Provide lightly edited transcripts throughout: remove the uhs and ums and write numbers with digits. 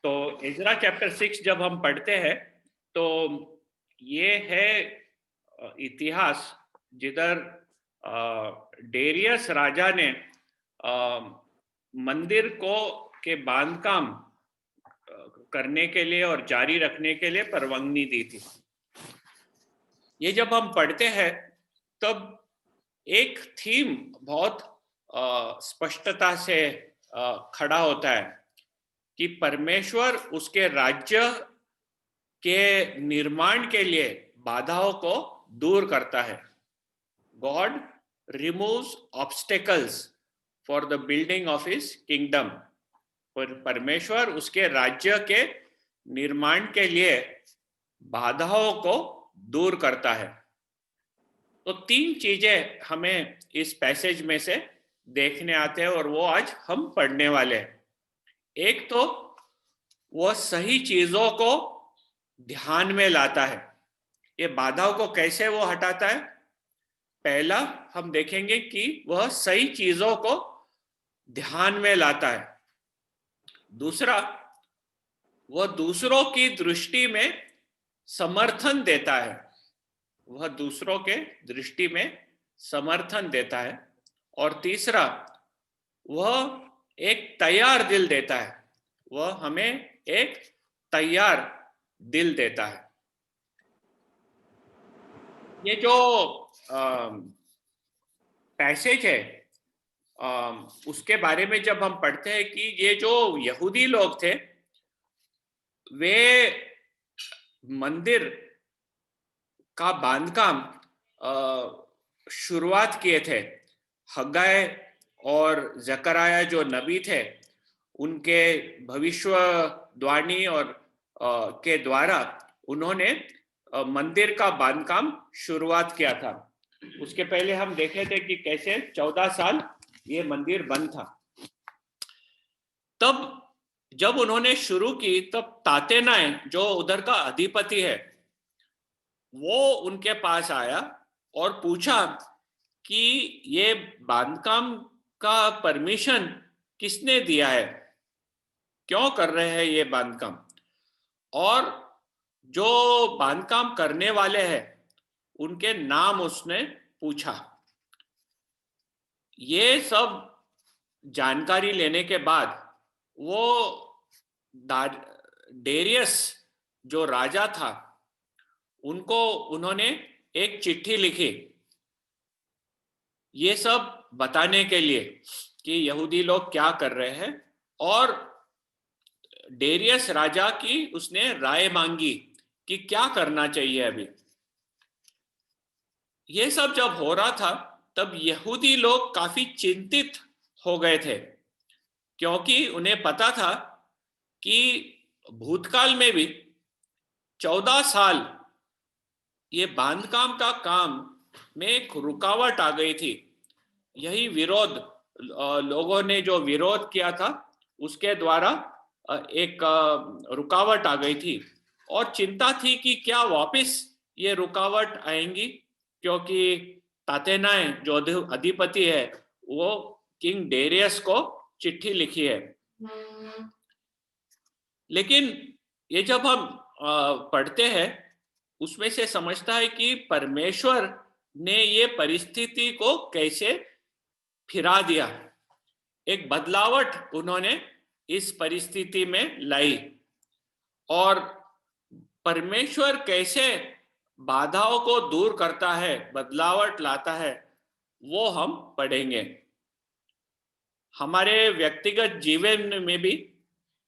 तो इज़रा चैप्टर 6 जब हम पढ़ते हैं तो ये है इतिहास जिधर डेरियस राजा ने मंदिर को के बांधकाम करने के लिए और जारी रखने के लिए परवानगी दी थी। ये जब हम पढ़ते हैं तब एक थीम बहुत स्पष्टता से खड़ा होता है कि परमेश्वर उसके राज्य के निर्माण के लिए बाधाओं को दूर करता है। God removes obstacles for the building of his kingdom. परमेश्वर उसके राज्य के निर्माण के लिए बाधाओं को दूर करता है। तो तीन चीजें हमें इस पैसेज में से देखने आते हैं और वो आज हम पढ़ने वाले हैं। एक तो वो सही चीजों को ध्यान में लाता है। ये बाधाओं को कैसे वो हटाता है? पहला हम देखेंगे कि वह सही चीजों को ध्यान में लाता है। दूसरा, वह दूसरों की दृष्टि में समर्थन देता है। वह दूसरों के दृष्टि में समर्थन देता है। और तीसरा, वह एक तैयार दिल देता है। वह हमें एक तैयार दिल देता है। ये जो पैसेज है उसके बारे में जब हम पढ़ते हैं कि ये जो यहूदी लोग थे वे मंदिर का बांधकाम शुरुआत किए थे। हग्गाय और जकराया जो नबी थे उनके भविष्यवाणी और के द्वारा उन्होंने मंदिर का बांधकाम शुरुआत किया था। उसके पहले हम देखे थे कि कैसे 14 साल ये मंदिर बंद था। तब जब उन्होंने शुरू की तब तातेनाय जो उधर का अधिपति है वो उनके पास आया और पूछा कि ये बांधकाम का परमिशन किसने दिया है, क्यों कर रहे हैं ये बांधकाम। और जो बांधकाम करने वाले हैं उनके नाम उसने पूछा। ये सब जानकारी लेने के बाद वो डेरियस जो राजा था उनको उन्होंने एक चिट्ठी लिखी ये सब बताने के लिए कि यहूदी लोग क्या कर रहे हैं। और डेरियस राजा की उसने राय मांगी कि क्या करना चाहिए अभी। ये सब जब हो रहा था तब यहूदी लोग काफी चिंतित हो गए थे क्योंकि उन्हें पता था कि भूतकाल में भी 14 साल ये बांधकाम का काम में एक रुकावट आ गई थी। यही विरोध लोगों ने जो विरोध किया था उसके द्वारा एक रुकावट आ गई थी और चिंता थी कि क्या वापस ये रुकावट आएंगी क्योंकि तातेनाय जो अधिपति है वो किंग डेरियस को चिट्ठी लिखी है। लेकिन ये जब हम पढ़ते हैं उसमें से समझता है कि परमेश्वर ने ये परिस्थिति को कैसे फिरा दिया। एक बदलावट उन्होंने इस परिस्थिति में लाई और परमेश्वर कैसे बाधाओं को दूर करता है, बदलावट लाता है, वो हम पढ़ेंगे। हमारे व्यक्तिगत जीवन में भी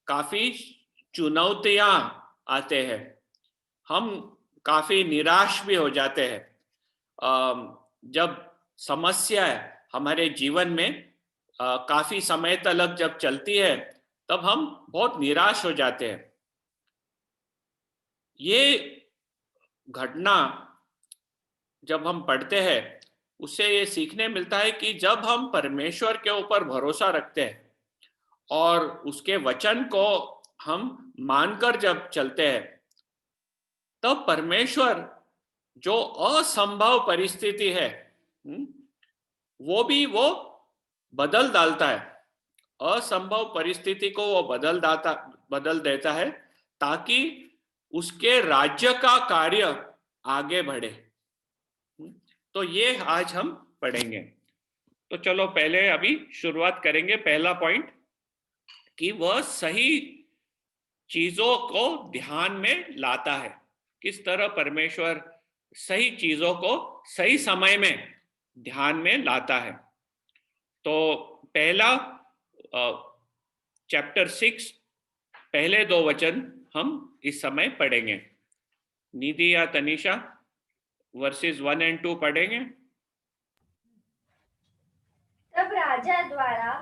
काफी चुनौतियां आते हैं। हम काफी निराश भी हो जाते हैं। जब समस्या हमारे जीवन में काफी समय तक जब चलती है तब हम बहुत निराश हो जाते हैं। ये घटना जब हम पढ़ते हैं उससे ये सीखने मिलता है कि जब हम परमेश्वर के ऊपर भरोसा रखते हैं और उसके वचन को हम मानकर जब चलते हैं तब परमेश्वर जो असंभव परिस्थिति है वो भी वो बदल डालता है असंभव परिस्थिति को वो बदल देता है ताकि उसके राज्य का कार्य आगे बढ़े। तो ये आज हम पढ़ेंगे। तो चलो पहले अभी शुरुआत करेंगे। पहला पॉइंट कि वह सही चीजों को ध्यान में लाता है। किस तरह परमेश्वर सही चीजों को सही समय में ध्यान में लाता है। तो पहला चैप्टर 6 पहले 2 वचन हम इस समय पढ़ेंगे। निधि या तनिषा वर्सेस 1 और 2 पढ़ेंगे। तब राजा द्वारा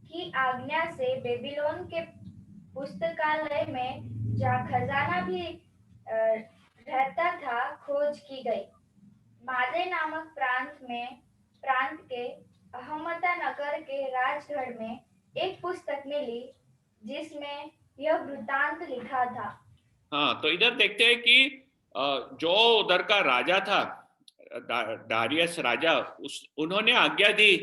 की आज्ञा से बेबीलोन के पुस्तकालय में जहाँ खजाना भी रहता था खोज की गई। मादे नामक प्रांत के अहमता नगर के राजगढ़ में एक पुस्तक मिली जिसमें यह वृत्तांत लिखा था। हाँ, तो इधर देखते हैं कि जो उधर का राजा था, दारियस राजा, उन्होंने आज्ञा दी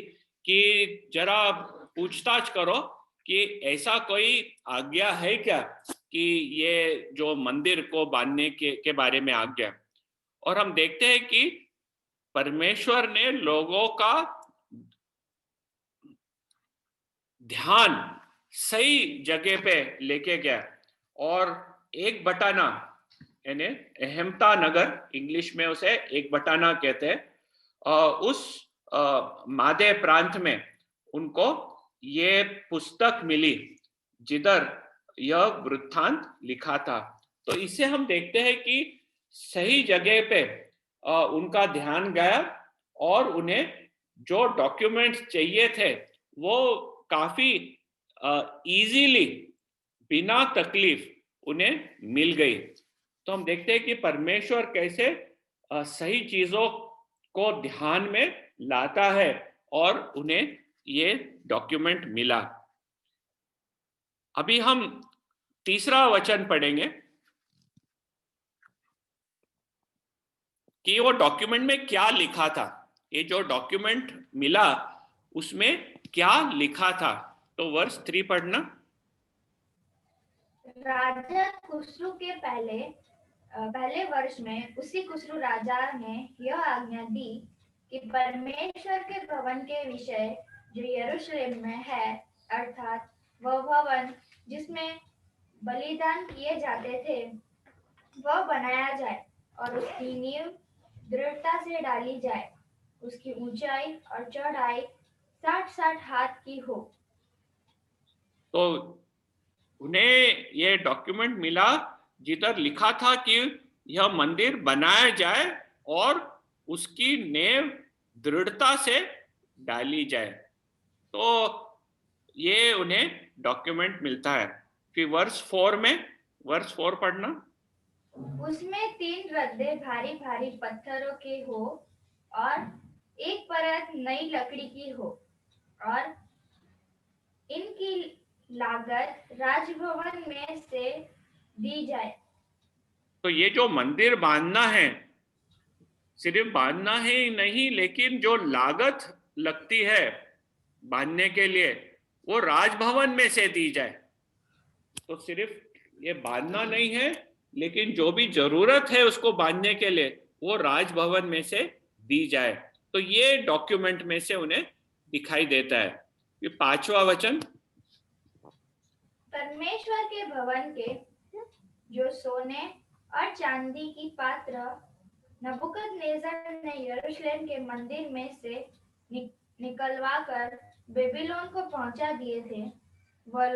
कि जरा पूछताछ करो कि ऐसा कोई आज्ञा है क्या कि ये जो मंदिर को बांधने के बारे में आज्ञा। और हम देखते हैं कि परमेश्वर ने लोगों का ध्यान सही जगह पे लेके गया और एक बटाना, यानी अहमता नगर, इंग्लिश में उसे एक बटाना कहते हैं, उस मादे प्रांत में उनको ये पुस्तक मिली जिधर यह वृत्तांत लिखा था। तो इससे हम देखते हैं कि सही जगह पे उनका ध्यान गया और उन्हें जो डॉक्यूमेंट्स चाहिए थे वो काफी इजीली, बिना तकलीफ उन्हें मिल गई। तो हम देखते हैं कि परमेश्वर कैसे सही चीजों को ध्यान में लाता है और उन्हें ये डॉक्यूमेंट मिला। अभी हम तीसरा वचन पढ़ेंगे कि वो डॉक्यूमेंट में क्या लिखा था। ये जो डॉक्यूमेंट मिला उसमें क्या लिखा था। तो वर्ष 3 पढ़ना। राजा खुसरू के पहले वर्ष में उसी खुसरू राजा ने यह आज्ञा दी कि परमेश्वर के भवन के विषय जो यरूशलेम में है, अर्थात वह भवन जिसमें बलिदान किए जाते थे, वह बनाया जाए और उसकी नींव दृढ़ता से डाली जाए। उसकी ऊंचाई और चौड़ाई 60-60 हाथ की हो। तो उन्हें ये डॉक्यूमेंट मिला जिधर लिखा था कि यह मंदिर बनाया जाए और उसकी नींव दृढ़ता से डाली जाए। तो ये उन्हें डॉक्यूमेंट मिलता है। फिर वर्ष 4 पढ़ना। उसमें 3 रद्दे भारी भारी पत्थरों के हो और एक परत नई लकड़ी की हो और इनकी लागत राजभवन में से दी जाए। तो ये जो मंदिर बांधना है, सिर्फ बांधना है ही नहीं, लेकिन जो लागत लगती है बांधने के लिए वो राजभवन में से दी जाए। तो सिर्फ ये बांधना नहीं है, लेकिन जो भी जरूरत है उसको बांधने के लिए वो राजभवन में से दी जाए। तो ये डॉक्यूमेंट में से उन्हें दिखाई देता है। ये 5वां वचन। परमेश्वर के भवन के जो सोने और चांदी की पात्र नबूकदनेस्सर ने यरूशलेम के मंदिर में से निकलवा कर बेबीलोन को पहुंचा दिए थे, वह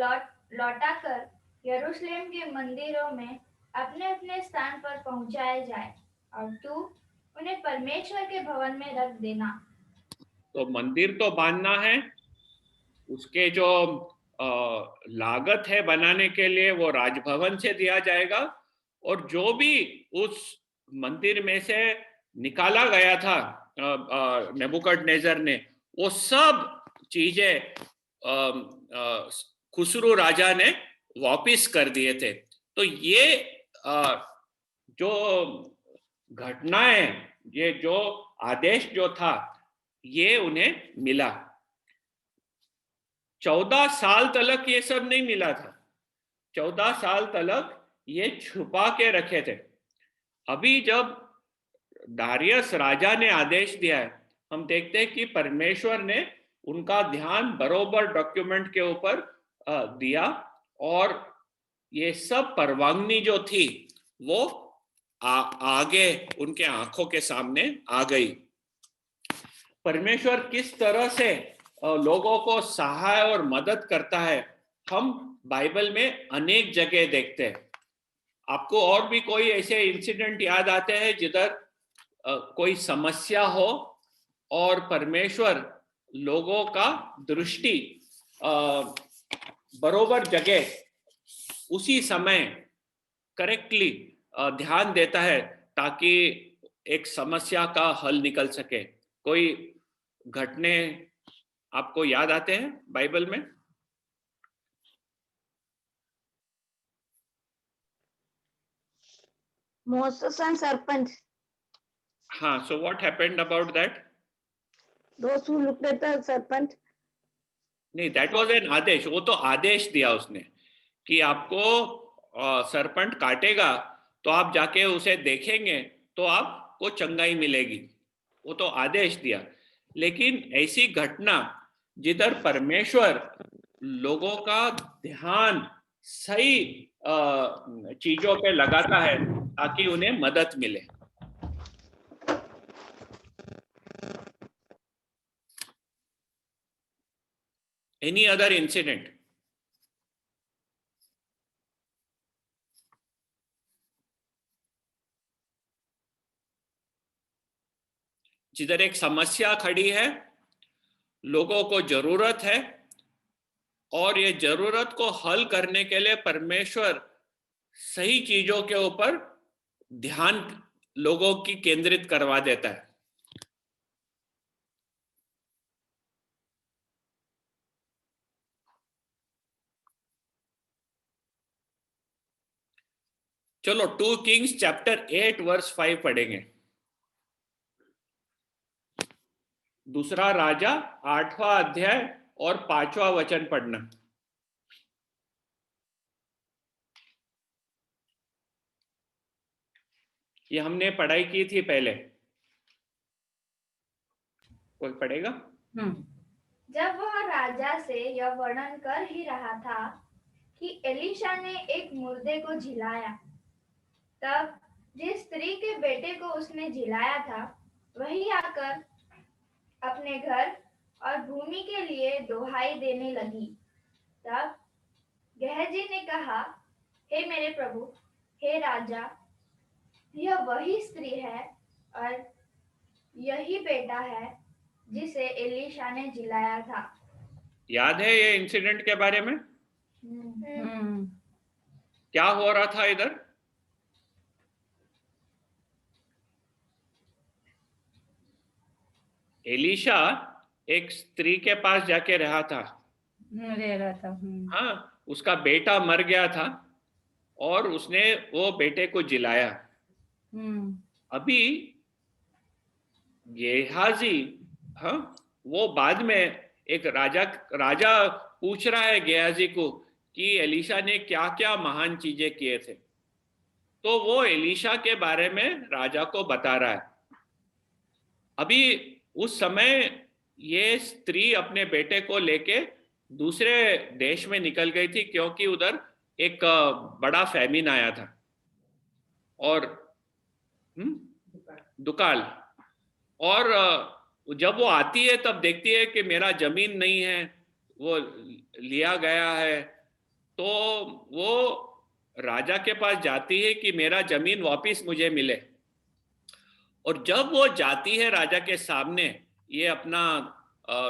लौटाकर यरूशलेम के मंदिरों में अपने अपने स्थान पर पहुंचाए जाए और तू उन्हें परमेश्वर के भवन में रख देना। तो मंदिर तो बांधना है, उसके जो लागत है बनाने के लिए वो राजभवन से दिया जाएगा और जो भी उस मंदिर में से निकाला गया था नेबुकदनेस्सर ने, वो सब चीजें खुसरू राजा ने वापिस कर दिए थे। तो ये जो घटनाएं, ये जो आदेश जो था ये उन्हें मिला। 14 साल तलक ये सब नहीं मिला था। 14 साल तलक ये छुपा के रखे थे। अभी जब दारियस राजा ने आदेश दिया है, हम देखते हैं कि परमेश्वर ने उनका ध्यान बरोबर डॉक्यूमेंट के ऊपर दिया, और ये सब परवानगी जो थी वो आगे उनके आंखों के सामने आ गई। परमेश्वर किस तरह से लोगों को सहाय और मदद करता है, हम बाइबल में अनेक जगह देखते हैं। आपको और भी कोई ऐसे इंसिडेंट याद आते हैं जिधर कोई समस्या हो और परमेश्वर लोगों का दृष्टि बरोबर जगह उसी समय करेक्टली ध्यान देता है ताकि एक समस्या का हल निकल सके? कोई घटने आपको याद आते हैं बाइबल में? Moses and serpent. हाँ, so what happened about that? Those who looked at the serpent. नहीं, that was an आदेश। वो तो आदेश दिया उसने कि आपको सरपंट काटेगा तो आप जाके उसे देखेंगे तो आपको चंगाई मिलेगी। वो तो आदेश दिया। लेकिन ऐसी घटना जिधर परमेश्वर लोगों का ध्यान सही चीजों पे लगाता है ताकि उन्हें मदद मिले। Any other incident? जिधर एक समस्या खड़ी है, लोगों को जरूरत है, और ये जरूरत को हल करने के लिए परमेश्वर सही चीजों के ऊपर ध्यान लोगों की केंद्रित करवा देता है। चलो 2 किंग्स चैप्टर 8 वर्स 5 पढ़ेंगे। दूसरा राजा 8वां अध्याय और 5वां वचन पढ़ना। ये हमने पढ़ाई की थी पहले। कोई पढ़ेगा? जब वह राजा से यह वर्णन कर ही रहा था कि एलीशा ने एक मुर्दे को झिलाया, तब जिस स्त्री के बेटे को उसने झिलाया था वही आकर अपने घर और भूमि के लिए दोहाई देने लगी। तब गेहजी ने कहा, हे मेरे प्रभु, हे राजा, यह वही स्त्री है और यही बेटा है जिसे एलीशा ने झिलाया था। याद है ये इंसिडेंट के बारे में? क्या हो रहा था इधर? एलीशा एक स्त्री के पास जाके रह रहा था। हाँ, उसका बेटा मर गया था और उसने वो बेटे को जिलाया। अभी गेहाजी, हाँ, वो बाद में एक राजा पूछ रहा है गेहाजी को कि एलीशा ने क्या क्या महान चीजें किए थे, तो वो एलीशा के बारे में राजा को बता रहा है। अभी उस समय ये स्त्री अपने बेटे को लेके दूसरे देश में निकल गई थी क्योंकि उधर एक बड़ा फैमिन आया था, और दुकाल। और जब वो आती है तब देखती है कि मेरा जमीन नहीं है, वो लिया गया है, तो वो राजा के पास जाती है कि मेरा जमीन वापस मुझे मिले। और जब वो जाती है राजा के सामने ये अपना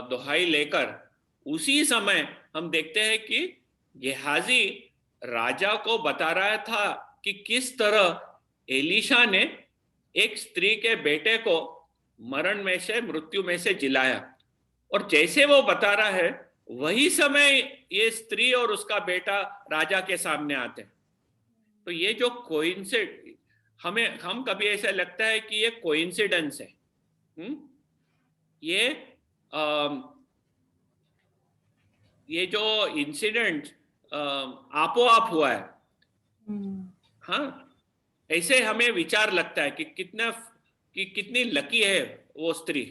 दोहाई लेकर, उसी समय हम देखते हैं कि गेहाजी राजा को बता रहा था कि किस तरह एलीशा ने एक स्त्री के बेटे को मृत्यु में से जिलाया। और जैसे वो बता रहा है वही समय ये स्त्री और उसका बेटा राजा के सामने आते हैं। तो ये जो हम कभी ऐसा लगता है कि ये कोइंसिडेंस है। ये ये जो इंसिडेंट आपो आप हुआ है, हाँ, ऐसे हमें विचार लगता है कि कितनी लकी है वो स्त्री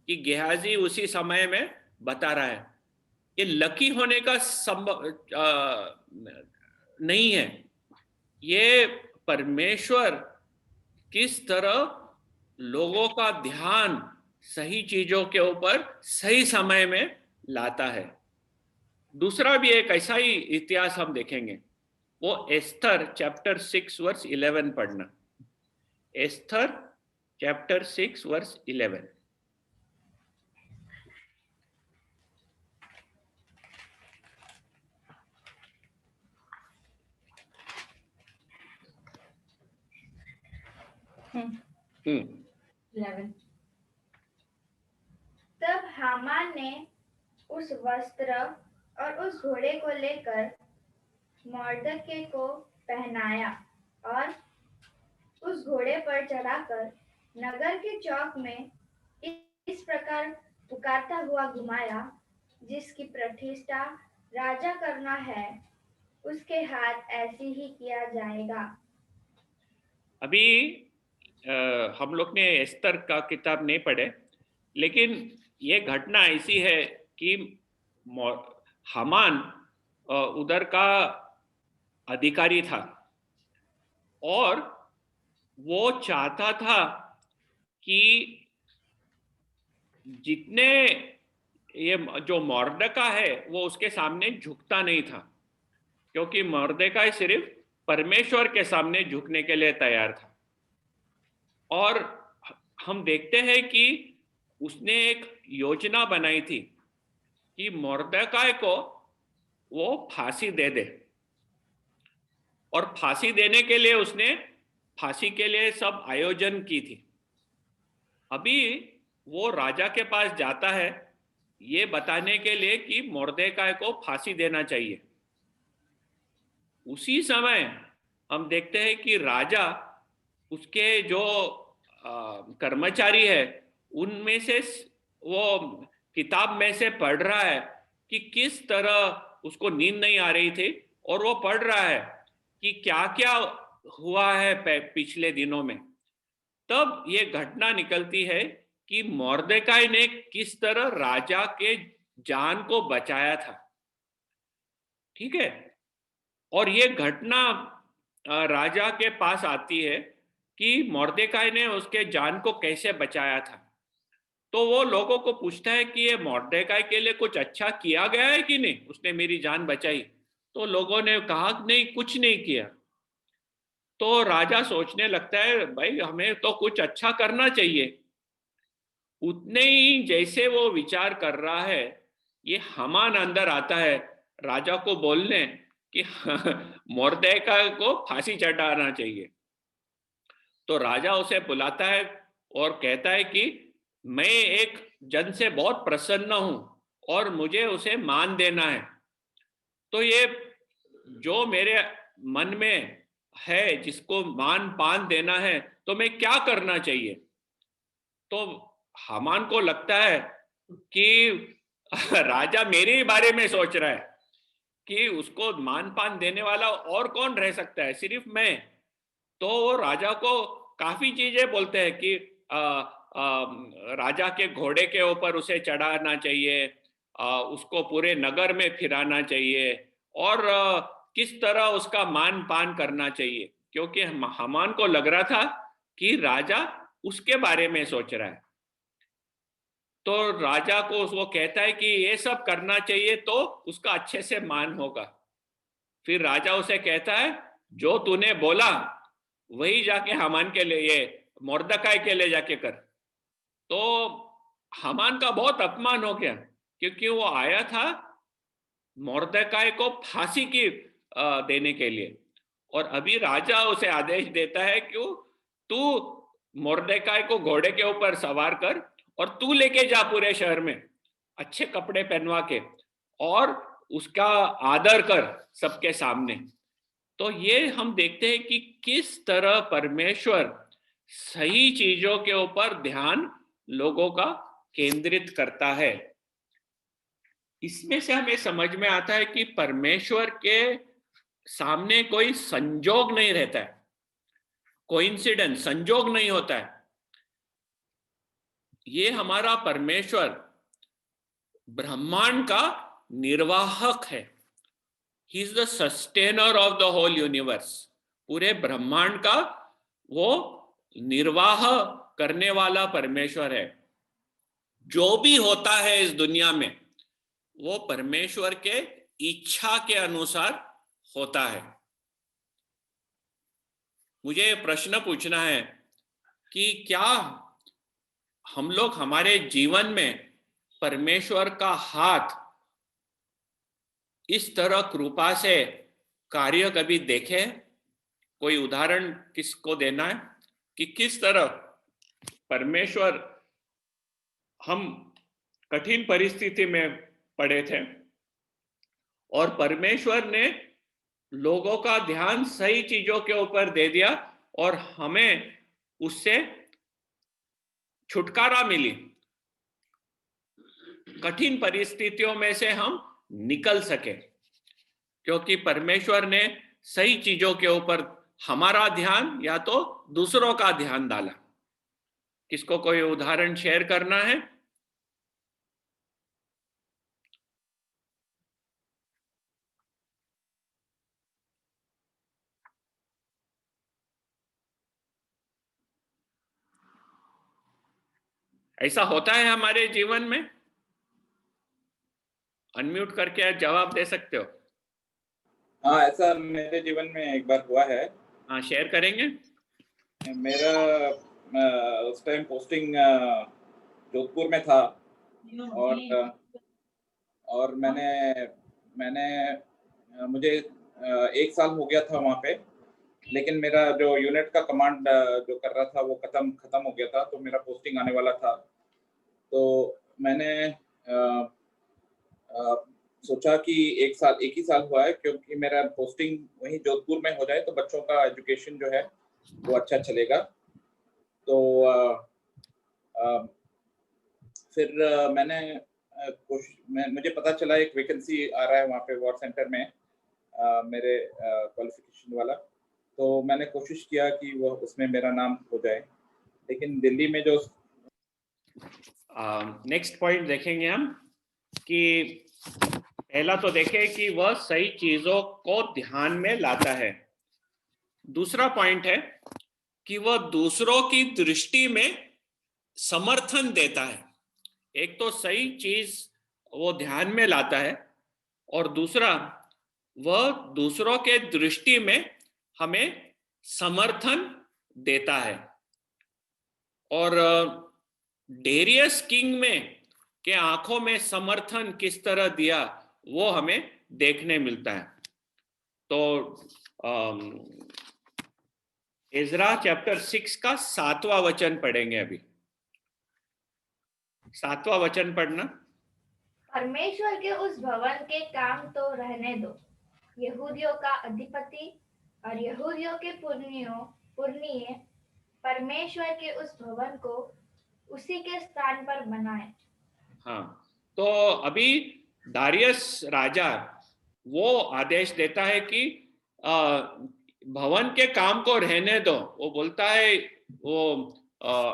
कि गेहाजी उसी समय में बता रहा है। ये लकी होने का संभव नहीं है, ये परमेश्वर किस तरह लोगों का ध्यान सही चीजों के ऊपर सही समय में लाता है। दूसरा भी एक ऐसा ही इतिहास हम देखेंगे, वो एस्थर चैप्टर 6 वर्स 11 पढ़ना। Esther chapter 6 verse 11। हम्म 11। तब हामान ने उस वस्त्र और उस घोड़े को लेकर मोर्दके को पहनाया और उस घोड़े पर चढ़ाकर नगर के चौक में इस प्रकार पुकारता हुआ घुमाया, जिसकी प्रतिष्ठा राजा करना है उसके हाथ ऐसे ही किया जाएगा। अभी हम लोग ने एस्तर का किताब नहीं पढ़े, लेकिन ये घटना ऐसी है कि हामान उधर का अधिकारी था और वो चाहता था कि जितने ये जो मोर्दका है वो उसके सामने झुकता नहीं था, क्योंकि मोर्दका सिर्फ परमेश्वर के सामने झुकने के लिए तैयार था। और हम देखते हैं कि उसने एक योजना बनाई थी कि मोर्दकाय को वो फांसी दे दे, और फांसी देने के लिए उसने फांसी के लिए सब आयोजन की थी। अभी वो राजा के पास जाता है ये बताने के लिए कि मोर्देकाय को फांसी देना चाहिए। उसी समय हम देखते हैं कि राजा उसके जो कर्मचारी है उनमें से वो किताब में से पढ़ रहा है कि किस तरह उसको नींद नहीं आ रही थी, और वो पढ़ रहा है कि क्या क्या हुआ है पिछले दिनों में। तब ये घटना निकलती है कि मोर्देकाई ने किस तरह राजा के जान को बचाया था, ठीक है। और ये घटना राजा के पास आती है कि मोर्देकाई ने उसके जान को कैसे बचाया था। तो वो लोगों को पूछता है कि ये मोर्देकाई के लिए कुछ अच्छा किया गया है कि नहीं, उसने मेरी जान बचाई। तो लोगों ने कहा नहीं, कुछ नहीं किया। तो राजा सोचने लगता है भाई हमें तो कुछ अच्छा करना चाहिए। उतने ही जैसे वो विचार कर रहा है, ये हामान अंदर आता है राजा को बोलने कि मोर्देकाई को फांसी चढ़ाना चाहिए। तो राजा उसे बुलाता है और कहता है कि मैं एक जन से बहुत प्रसन्न हूं और मुझे उसे मान देना है। तो ये जो मेरे मन में है जिसको मान पान देना है, तो मैं क्या करना चाहिए। तो हामान को लगता है कि राजा मेरे ही बारे में सोच रहा है कि उसको मान पान देने वाला और कौन रह सकता है, सिर्फ मैं। तो वो राजा को काफी चीजें बोलते हैं कि राजा के घोड़े के ऊपर उसे चढ़ाना चाहिए, उसको पूरे नगर में फिराना चाहिए, और किस तरह उसका मान पान करना चाहिए, क्योंकि हामान को लग रहा था कि राजा उसके बारे में सोच रहा है। तो राजा को वो कहता है कि ये सब करना चाहिए तो उसका अच्छे से मान होगा। फिर राजा उसे कहता है जो तूने बोला वही जाके हामान के लिए, मोर्दकाई के लिए जाके कर। तो हामान का बहुत अपमान हो गया, क्योंकि वो आया था मोर्दकाई को फांसी की देने के लिए, और अभी राजा उसे आदेश देता है कि तू मोर्देकाई को घोड़े के ऊपर सवार कर और तू लेके जा पूरे शहर में, अच्छे कपड़े पहनवा के, और उसका आदर कर सबके सामने। तो ये हम देखते हैं कि किस तरह परमेश्वर सही चीजों के ऊपर ध्यान लोगों का केंद्रित करता है। इसमें से हमें समझ में आता है कि परमेश्वर के सामने कोई संजोग नहीं रहता है, कोइंसिडेंस, संजोग नहीं होता है। ये हमारा परमेश्वर ब्रह्मांड का निर्वाहक है। He is the sustainer of the whole universe. पूरे ब्रह्मांड का वो निर्वाह करने वाला परमेश्वर है। जो भी होता है इस दुनिया में वो परमेश्वर के इच्छा के अनुसार होता है। मुझे प्रश्न पूछना है कि क्या हम लोग हमारे जीवन में परमेश्वर का हाथ इस तरह कृपा से कार्य कभी देखे? कोई उदाहरण किसको देना है कि किस तरह परमेश्वर, हम कठिन परिस्थिति में पड़े थे और परमेश्वर ने लोगों का ध्यान सही चीजों के ऊपर दे दिया और हमें उससे छुटकारा मिली। कठिन परिस्थितियों में से हम निकल सके क्योंकि परमेश्वर ने सही चीजों के ऊपर हमारा ध्यान या तो दूसरों का ध्यान डाला। किसको कोई उदाहरण शेयर करना है? ऐसा होता है हमारे जीवन में? अनम्यूट करके आप जवाब दे सकते हो। हाँ, ऐसा मेरे जीवन में एक बार हुआ है। हाँ, शेयर करेंगे। मेरा उस टाइम पोस्टिंग जोधपुर में था और मैंने मुझे 1 साल हो गया था वहाँ पे, लेकिन मेरा जो यूनिट का कमांड जो कर रहा था वो खत्म हो गया था, तो मेरा पोस्टिंग आने वाला था। तो मैंने सोचा कि एक ही साल हुआ है, क्योंकि मेरा पोस्टिंग वहीं जोधपुर में हो जाए तो बच्चों का एजुकेशन जो है वो अच्छा चलेगा। तो फिर मुझे पता चला एक वैकेंसी आ रहा है वहाँ पे वॉर सेंटर में मेरे क्वालिफिकेशन वाला। तो मैंने कोशिश किया कि वो उसमें मेरा नाम हो जाए, लेकिन दिल्ली में जो नेक्स्ट पॉइंट देखेंगे हम कि पहला तो देखें कि वह सही चीजों को ध्यान में लाता है। दूसरा पॉइंट है कि वह दूसरों की दृष्टि में समर्थन देता है। एक तो सही चीज वो ध्यान में लाता है और दूसरा वह दूसरों के दृष्टि में हमें समर्थन देता है। और डेरियस किंग में के आंखों में समर्थन किस तरह दिया वो हमें देखने मिलता है। तो इज़रा चैप्टर 6 का 7वां वचन पढ़ेंगे अभी। 7वां वचन पढ़ना। परमेश्वर के उस भवन के काम तो रहने दो, यहूदियों का अधिपति और यहूदियों के पुरनिये परमेश्वर के उस भवन को उसी के स्थान पर बनाए। हाँ, तो अभी दारियस राजा वो आदेश देता है कि भवन के काम को रहने दो। वो बोलता है वो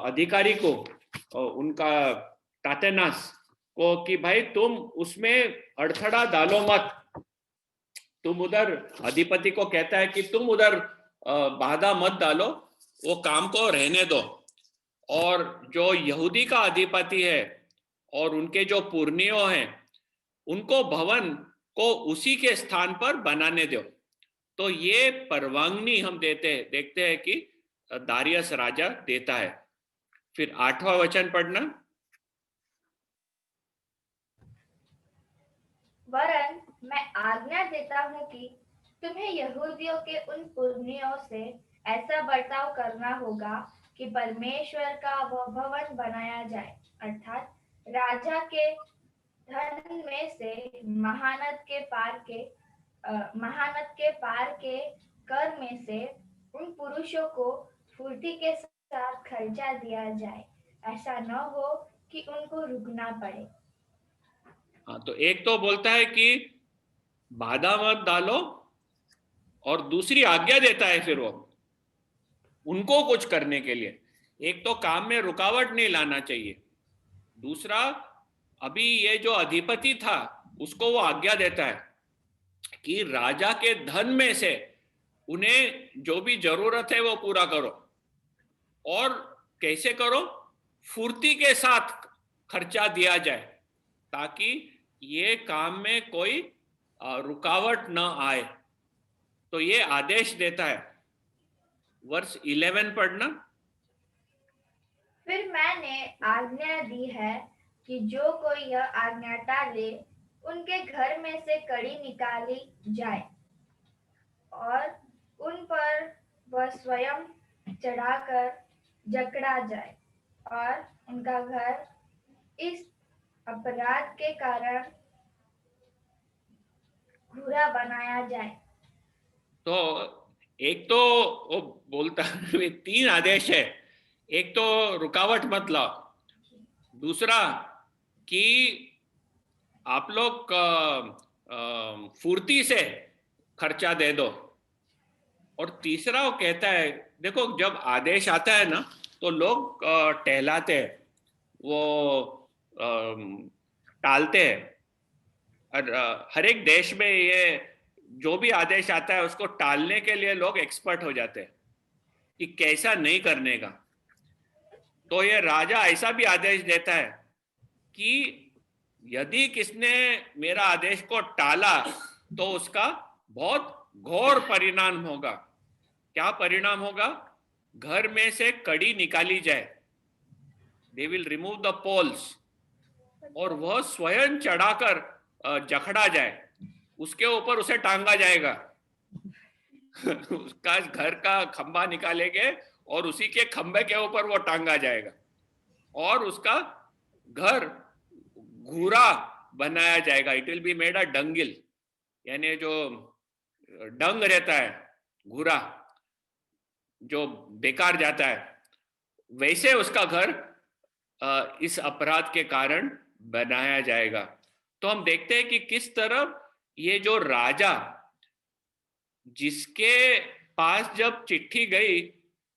अधिकारी को, उनका तातेनास को, कि भाई तुम उसमें अड़थड़ा डालो मत। तुम उधर, अधिपति को कहता है कि तुम उधर बाधा मत डालो, वो काम को रहने दो। और जो यहूदी का अधिपति है और उनके जो पुरनियों हैं उनको भवन को उसी के स्थान पर बनाने दो। तो ये परवानगी हम देखते हैं कि दारियस राजा देता है। फिर 8वां वचन पढ़ना। वरन मैं आज्ञा देता हूँ कि तुम्हें यहूदियों के उन पुरनियों से ऐसा बर्ताव करना होगा कि परमेश्वर का वह भवन बनाया जाए, अर्थात राजा के धन में से महानद के पार के कर में से उन पुरुषों को फुर्ती के साथ खर्चा दिया जाए, ऐसा न हो कि उनको रुकना पड़े। हाँ, तो एक तो बोलता है कि बाधा मत डालो, और दूसरी आज्ञा देता है फिर वो उनको कुछ करने के लिए। एक तो काम में रुकावट नहीं लाना चाहिए, दूसरा अभी ये जो अधिपति था उसको वो आज्ञा देता है कि राजा के धन में से उन्हें जो भी जरूरत है वो पूरा करो, और कैसे करो, फुर्ती के साथ खर्चा दिया जाए ताकि ये काम में कोई रुकावट न आए। तो ये आदेश देता है। वर्ष 11 पढ़ना। फिर मैंने आज्ञा दी है कि जो कोई यह आज्ञा टाले उनके घर में से कड़ी निकाली जाए और उन पर वह स्वयं चढ़ाकर जकड़ा जाए और उनका घर इस अपराध के कारण घूरा बनाया जाए। तो एक तो वो बोलता है 3 आदेश है। एक तो रुकावट मत लाओ, दूसरा कि आप लोग फुर्ती से खर्चा दे दो, और तीसरा वो कहता है, देखो जब आदेश आता है ना तो लोग टहलाते हैं, वो टालते हैं। और हर एक देश में ये जो भी आदेश आता है उसको टालने के लिए लोग एक्सपर्ट हो जाते हैं कि कैसा नहीं करने का। तो ये राजा ऐसा भी आदेश देता है कि यदि किसने मेरा आदेश को टाला तो उसका बहुत घोर परिणाम होगा। क्या परिणाम होगा? घर में से कड़ी निकाली जाए, they will remove the poles, और वह स्वयं चढ़ाकर जखड़ा जाए, उसके ऊपर उसे टांगा जाएगा उसका घर का खंबा निकालेंगे और उसी के खंबे के ऊपर वो टांगा जाएगा, और उसका घर घूरा बनाया जाएगा। It will be made a dunghill, यानी जो डंग रहता है, घूरा जो बेकार जाता है, वैसे उसका घर इस अपराध के कारण बनाया जाएगा। तो हम देखते हैं कि किस तरह ये जो राजा, जिसके पास जब चिट्ठी गई,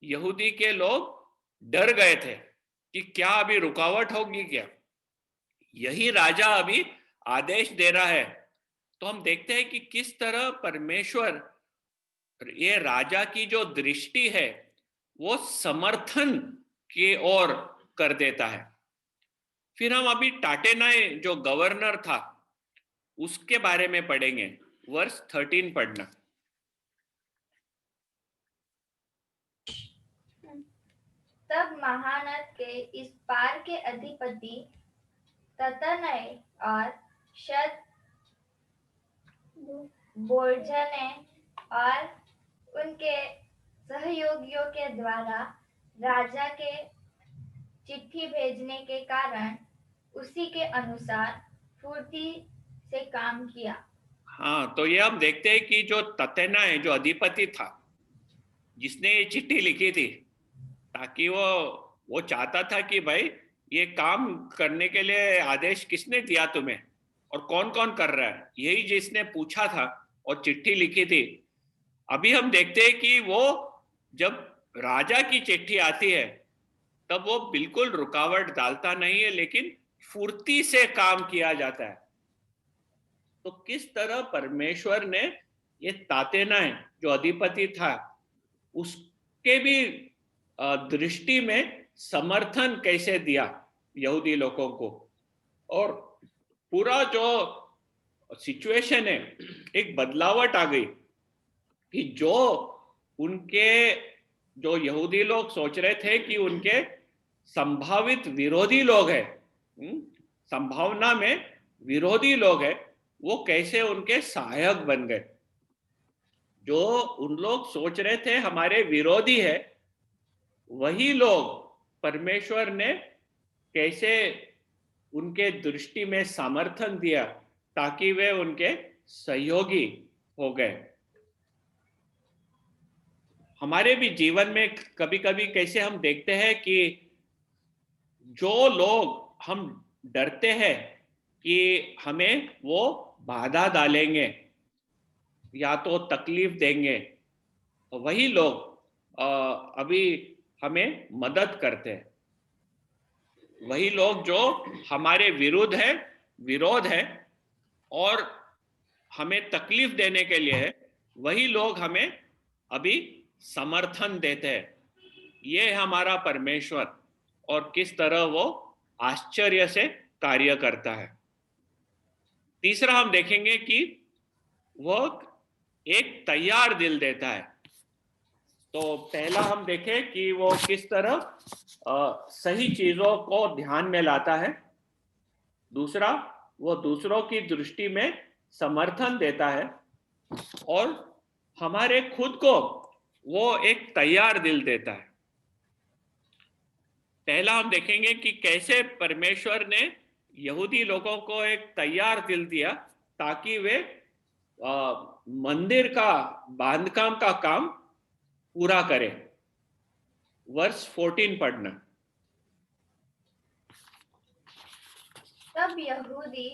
यहूदी के लोग डर गए थे कि क्या अभी रुकावट होगी क्या, यही राजा अभी आदेश दे रहा है। तो हम देखते हैं कि किस तरह परमेश्वर ये राजा की जो दृष्टि है वो समर्थन की ओर कर देता है। फिर हम अभी टाटेनाय जो गवर्नर था उसके बारे में पढ़ेंगे। वर्ष 13 पढ़ना। तब महानद के इस पार के अधिपति ततनय और शत बोर्जने और उनके सहयोगियों के द्वारा राजा के चिट्ठी भेजने के कारण उसी के अनुसार फुर्ती से काम किया। हाँ, तो ये हम देखते हैं कि जो ततनय जो अधिपति था, जिसने ये चिट्ठी लिखी थी, ताकि वो चाहता था कि भाई ये काम करने के लिए आदेश किसने दिया तुम्हें और कौन कौन कर रहा है, यही जिसने पूछा था और चिट्ठी लिखी थी। अभी हम देखते हैं कि वो जब राजा की चिट्ठी आती है तब वो बिल्कुल रुकावट डालता नहीं है, लेकिन फुर्ती से काम किया जाता है। तो किस तरह परमेश्वर ने ये तातेनाय जो अधिपति था उसके भी दृष्टि में समर्थन कैसे दिया यहूदी लोगों को, और पूरा जो सिचुएशन है एक बदलावट आ गई कि जो उनके जो यहूदी लोग सोच रहे थे कि उनके संभावित विरोधी लोग हैं, संभावना में विरोधी लोग हैं, वो कैसे उनके सहायक बन गए। जो उन लोग सोच रहे थे हमारे विरोधी है, वही लोग परमेश्वर ने कैसे उनके दृष्टि में समर्थन दिया ताकि वे उनके सहयोगी हो गए। हमारे भी जीवन में कभी कभी कैसे हम देखते हैं कि जो लोग हम डरते हैं कि हमें वो बाधा डालेंगे या तो तकलीफ देंगे, वही लोग अभी हमें मदद करते हैं। वही लोग जो हमारे विरोध है और हमें तकलीफ देने के लिए है, वही लोग हमें अभी समर्थन देते हैं। ये हमारा परमेश्वर और किस तरह वो आश्चर्य से कार्य करता है। तीसरा हम देखेंगे कि वो एक तैयार दिल देता है। तो पहला हम देखें कि वो किस तरह सही चीजों को ध्यान में लाता है। दूसरा, वो दूसरों की दृष्टि में समर्थन देता है। और हमारे खुद को वो एक तैयार दिल देता है। पहला हम देखेंगे कि कैसे परमेश्वर ने यहूदी लोगों को एक तैयार दिल दिया ताकि वे मंदिर का बांधकाम का काम पूरा करें। वर्स 14 पढ़ना। तब यहूदी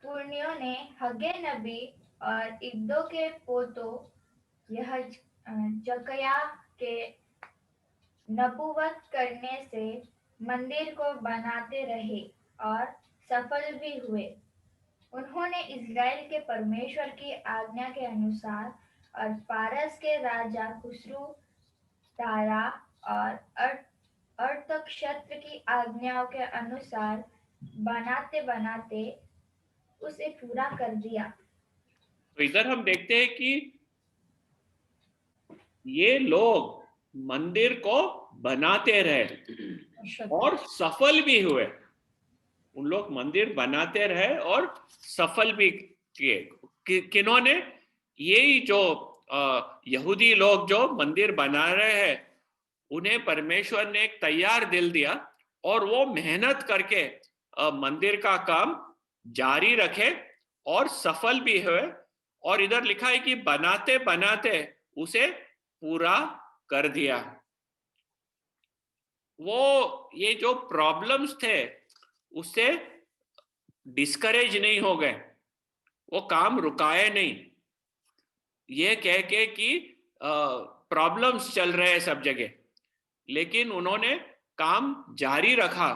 पुरनियों ने हग्गे नबी और इद्दो के पोतों यह जकया के नबूवत करने से मंदिर को बनाते रहे और सफल भी हुए। उन्होंने इज़राइल के परमेश्वर की आज्ञा के अनुसार और फारस के राजा खुसरू दारा और अर्थक्षेत्र की आज्ञाओं के अनुसार बनाते बनाते उसे पूरा कर दिया। तो इधर हम देखते हैं कि ये लोग मंदिर को बनाते रहे और सफल भी हुए। उन लोग मंदिर बनाते रहे और सफल भी किए। किन्होंने? यही जो यहूदी लोग जो मंदिर बना रहे हैं, उन्हें परमेश्वर ने एक तैयार दिल दिया और वो मेहनत करके मंदिर का काम जारी रखे और सफल भी हुए। और इधर लिखा है कि बनाते बनाते उसे पूरा कर दिया। वो ये जो प्रॉब्लम्स थे उससे डिस्करेज नहीं हो गए, वो काम रुकाए नहीं, ये कह के कि प्रॉब्लम्स चल रहे हैं सब जगह, लेकिन उन्होंने काम जारी रखा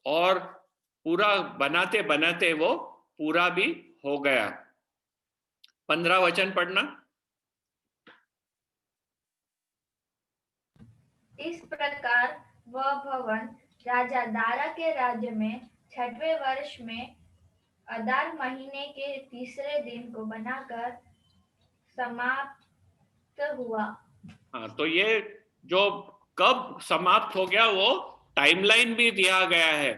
और पूरा बनाते बनाते वो पूरा भी हो गया। 15 वचन पढ़ना। इस प्रकार वह भवन राजा दारा के राज्य में 6वें वर्ष में अदार महीने के 3 दिन को बनाकर समाप्त हुआ। हाँ, तो ये जो कब समाप्त हो गया वो टाइमलाइन भी दिया गया है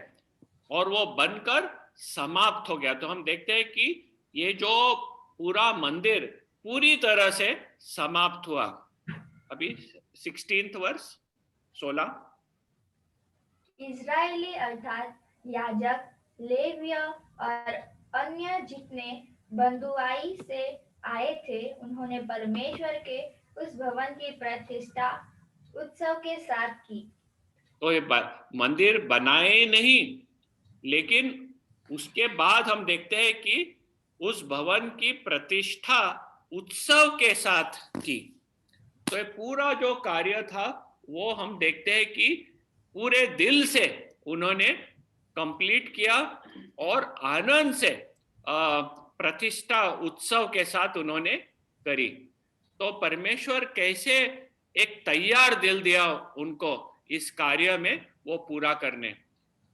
और वो बनकर समाप्त हो गया। तो हम देखते हैं कि ये जो पूरा मंदिर पूरी तरह से समाप्त हुआ। अभी 16th वर्ष 16। इजरायली अर्थात याजक, लेविय और अन्य जितने बंधुआई से आए थे, उन्होंने परमेश्वर के उस भवन की प्रतिष्ठा उत्सव के साथ की। तो ये मंदिर बनाए नहीं, लेकिन उसके बाद हम देखते हैं कि उस भवन की प्रतिष्ठा उत्सव के साथ की। तो ये पूरा जो कार्य था वो हम देखते हैं कि पूरे दिल से उन्होंने कंप्लीट किया और आनंद से प्रतिष्ठा उत्सव के साथ उन्होंने करी। तो परमेश्वर कैसे एक तैयार दिल दिया उनको इस कार्य में वो पूरा करने।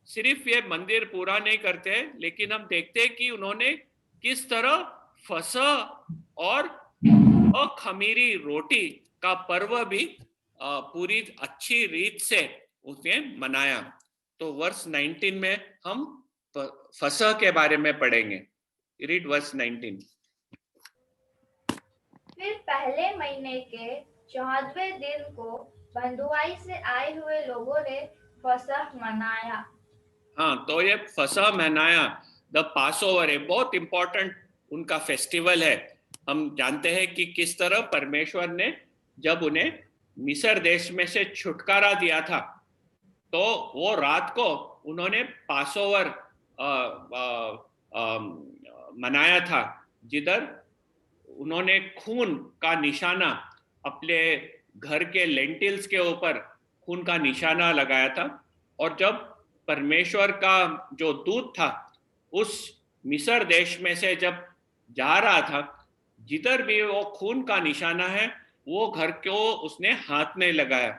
सिर्फ ये मंदिर पूरा नहीं करते, लेकिन हम देखते हैं कि उन्होंने किस तरह फसह और खमीरी रोटी का पर्व भी पूरी अच्छी रीत से उसने मनाया। तो वर्ष 19 में हम फसह के बारे में पढ़ेंगे। रीड वर्ष 19। फिर पहले महीने के 14वें दिन को बंधुआई से आए हुए लोगों ने फसह मनाया। हाँ, तो ये फसह मनाया, द पासओवर है, बहुत इंपॉर्टेंट उनका फेस्टिवल है। हम जानते हैं कि किस तरह परमेश्वर ने जब उन्हें मिस्र देश में से छुटकारा दिया था, तो वो रात को उन्होंने पासओवर मनाया था, जिधर उन्होंने खून का निशाना अपने घर के लेंटिल्स के ऊपर खून का निशाना लगाया था। और जब परमेश्वर का जो दूत था उस मिस्र देश में से जब जा रहा था, जिधर भी वो खून का निशाना है वो घर को उसने हाथ नहीं लगाया,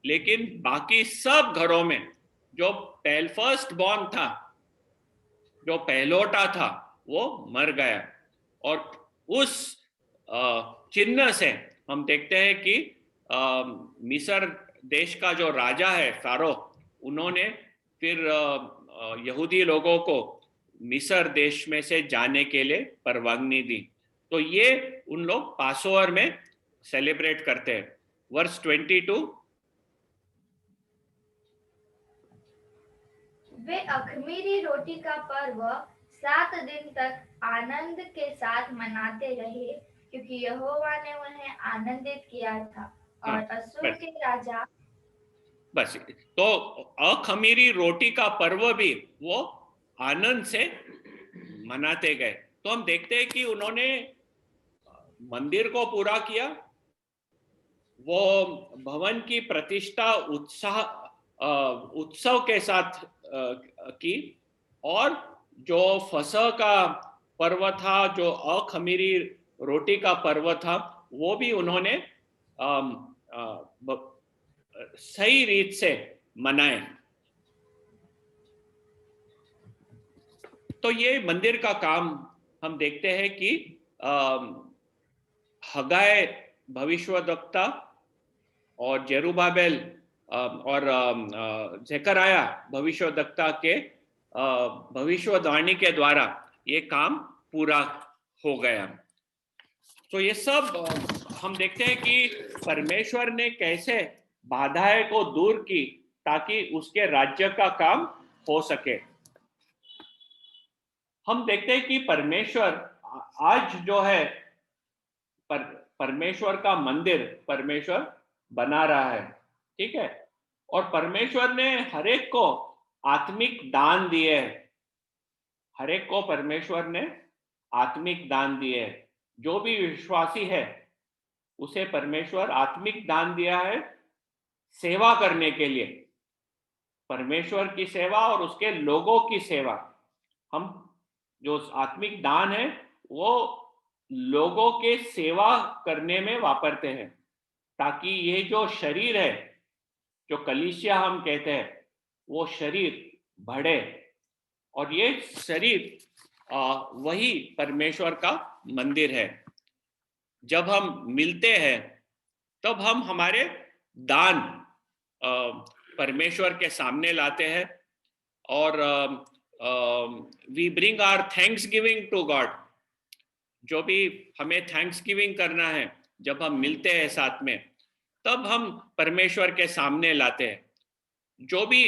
लेकिन बाकी सब घरों में जो फर्स्ट बॉर्न था, जो पहलौटा था, वो मर गया। और उस चिन्ह से हम देखते हैं कि मिस्र देश का जो राजा है फारो, उन्होंने फिर यहूदी लोगों को मिस्र देश में से जाने के लिए परवानगी दी। तो ये उन लोग पासओवर में सेलिब्रेट करते हैं। वर्स 22, वे अखमीरी रोटी का पर्व 7 दिन तक आनंद के साथ मनाते रहे, क्योंकि यहोवा ने उन्हें आनंदित किया था। और अश्शूर के राजा, बस तो अखमीरी रोटी का पर्व भी वो आनंद से मनाते गए। तो हम देखते हैं कि उन्होंने मंदिर को पूरा किया, वो भवन की प्रतिष्ठा उत्सव के साथ की, और जो फसह का पर्व था, जो अखमीरी रोटी का पर्व था, वो भी उन्होंने सही रीत से मनाए। तो ये मंदिर का काम हम देखते हैं कि हगाय भविष्यवक्ता और जेरुब्बाबेल और ज़करयाह भविष्यवक्ता के भविष्यवाणी के द्वारा ये काम पूरा हो गया। तो ये सब हम देखते हैं कि परमेश्वर ने कैसे बाधाएं को दूर की ताकि उसके राज्य का काम हो सके। हम देखते हैं कि परमेश्वर आज जो है परमेश्वर का मंदिर परमेश्वर बना रहा है, ठीक है। और परमेश्वर ने हरेक को आत्मिक दान दिए हैं, हरेक को परमेश्वर ने आत्मिक दान दिए हैं। जो भी विश्वासी है उसे परमेश्वर आत्मिक दान दिया है सेवा करने के लिए, परमेश्वर की सेवा और उसके लोगों की सेवा। हम जो आत्मिक दान है वो लोगों के सेवा करने में वापरते हैं, ताकि ये जो शरीर है, जो कलीसिया हम कहते हैं, वो शरीर बढ़े। और ये शरीर वही परमेश्वर का मंदिर है। जब हम मिलते हैं तब हम हमारे दान परमेश्वर के सामने लाते हैं, और we bring our thanks giving to God. जो भी हमें थैंक्स गिविंग करना है, जब हम मिलते हैं साथ में, तब हम परमेश्वर के सामने लाते हैं। जो भी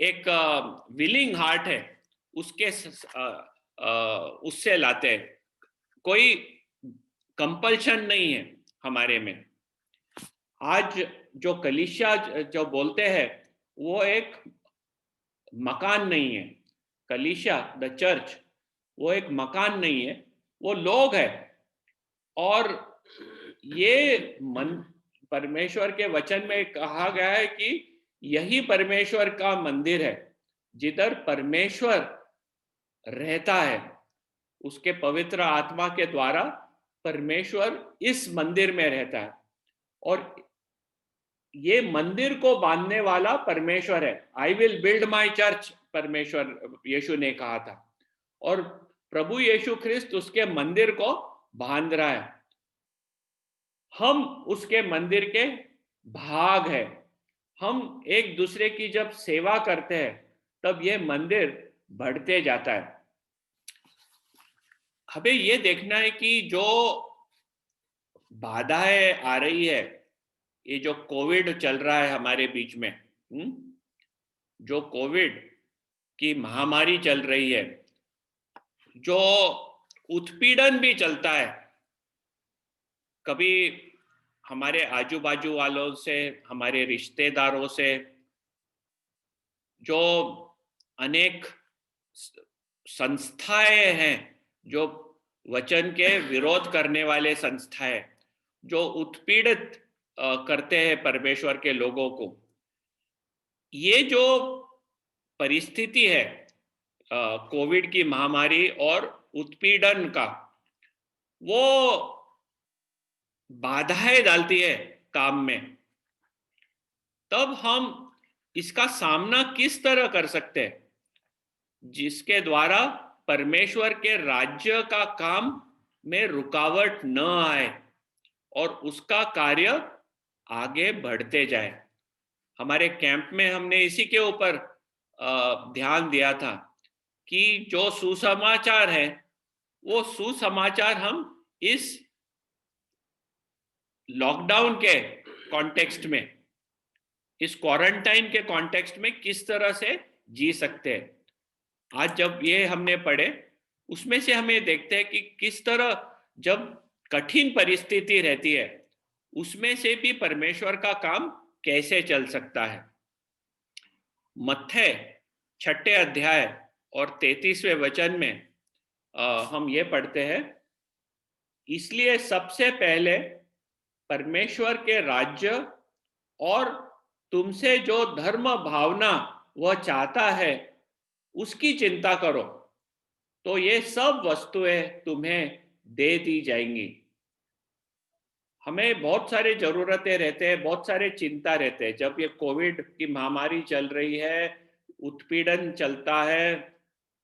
एक विलिंग हार्ट है उसके उससे लाते हैं, कोई कंपल्शन नहीं है हमारे में। आज जो कलीसिया जो बोलते हैं वो एक मकान नहीं है, कलीसिया द चर्च वो एक मकान नहीं है, वो लोग है। और ये परमेश्वर के वचन में कहा गया है कि यही परमेश्वर का मंदिर है, जिधर परमेश्वर रहता है। उसके पवित्र आत्मा के द्वारा परमेश्वर इस मंदिर में रहता है, और ये मंदिर को बांधने वाला परमेश्वर है। I will build my church, परमेश्वर यीशु ने कहा था, और प्रभु यीशु ख्रिस्त उसके मंदिर को बांध रहा है। हम उसके मंदिर के भाग है। हम एक दूसरे की जब सेवा करते हैं तब ये मंदिर बढ़ते जाता है। हमें ये देखना है कि जो बाधाएं आ रही है, ये जो कोविड चल रहा है हमारे बीच में, जो कोविड की महामारी चल रही है, जो उत्पीड़न भी चलता है, कभी हमारे आजू बाजू वालों से, हमारे रिश्तेदारों से, जो अनेक संस्थाएं हैं जो वचन के विरोध करने वाले संस्थाएं, जो उत्पीड़ित करते हैं परमेश्वर के लोगों को, ये जो परिस्थिति है कोविड की महामारी और उत्पीड़न का, वो बाधाएं डालती है काम में। तब हम इसका सामना किस तरह कर सकते हैं, जिसके द्वारा परमेश्वर के राज्य का काम में रुकावट न आए और उसका कार्य आगे बढ़ते जाए। हमारे कैंप में हमने इसी के ऊपर ध्यान दिया था कि जो सुसमाचार है, वो सुसमाचार हम इस लॉकडाउन के कॉन्टेक्स्ट में, इस क्वारंटाइन के कॉन्टेक्स्ट में किस तरह से जी सकते हैं। आज जब ये हमने पढ़े, उसमें से हमें देखते हैं कि किस तरह जब कठिन परिस्थिति रहती है, उसमें से भी परमेश्वर का काम कैसे चल सकता है। मत्थे 6 अध्याय और 33वें वचन में हम ये पढ़ते हैं, इसलिए सबसे पहले परमेश्वर के राज्य और तुमसे जो धर्म भावना वह चाहता है उसकी चिंता करो, तो ये सब वस्तुएं तुम्हें दे दी जाएंगी। हमें बहुत सारी जरूरतें रहते हैं, बहुत सारे चिंता रहते हैं। जब ये कोविड की महामारी चल रही है, उत्पीड़न चलता है,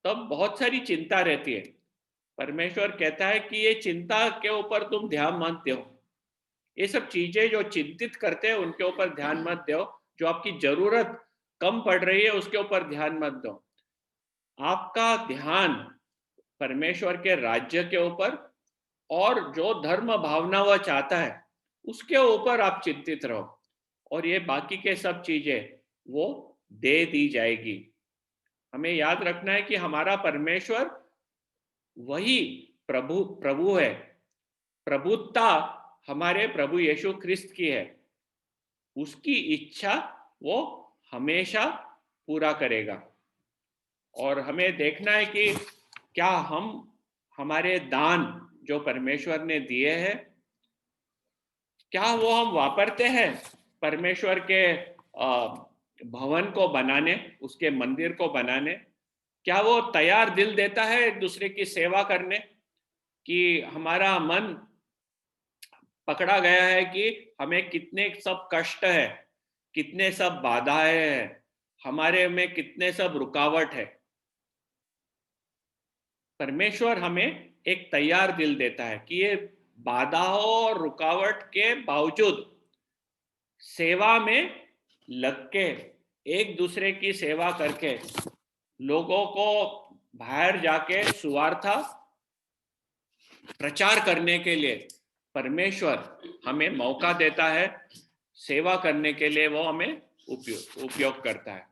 तब बहुत सारी चिंता रहती है। परमेश्वर कहता है कि ये चिंता के ऊपर तुम ध्यान मत दो, ये सब चीजें जो चिंतित करते हैं उनके ऊपर ध्यान मत दो, जो आपकी जरूरत कम पड़ रही है उसके ऊपर ध्यान मत दो। आपका ध्यान परमेश्वर के राज्य के ऊपर और जो धर्म भावना वह चाहता है उसके ऊपर आप चिंतित रहो, और ये बाकी के सब चीजें वो दे दी जाएगी। हमें याद रखना है कि हमारा परमेश्वर वही प्रभु है। प्रभुता हमारे प्रभु यीशु ख्रिस्त की है, उसकी इच्छा वो हमेशा पूरा करेगा। और हमें देखना है कि क्या हम हमारे दान जो परमेश्वर ने दिए हैं, क्या वो हम वापरते हैं परमेश्वर के भवन को बनाने, उसके मंदिर को बनाने? क्या वो तैयार दिल देता है एक दूसरे की सेवा करने? कि हमारा मन पकड़ा गया है कि हमें कितने सब कष्ट है, कितने सब बाधाएं हैं, हमारे में कितने सब रुकावट है। परमेश्वर हमें एक तैयार दिल देता है कि ये बाधाओं और रुकावट के बावजूद सेवा में लग के, एक दूसरे की सेवा करके, लोगों को बाहर जाके सुवार्ता प्रचार करने के लिए परमेश्वर हमें मौका देता है, सेवा करने के लिए वो हमें उपयोग करता है।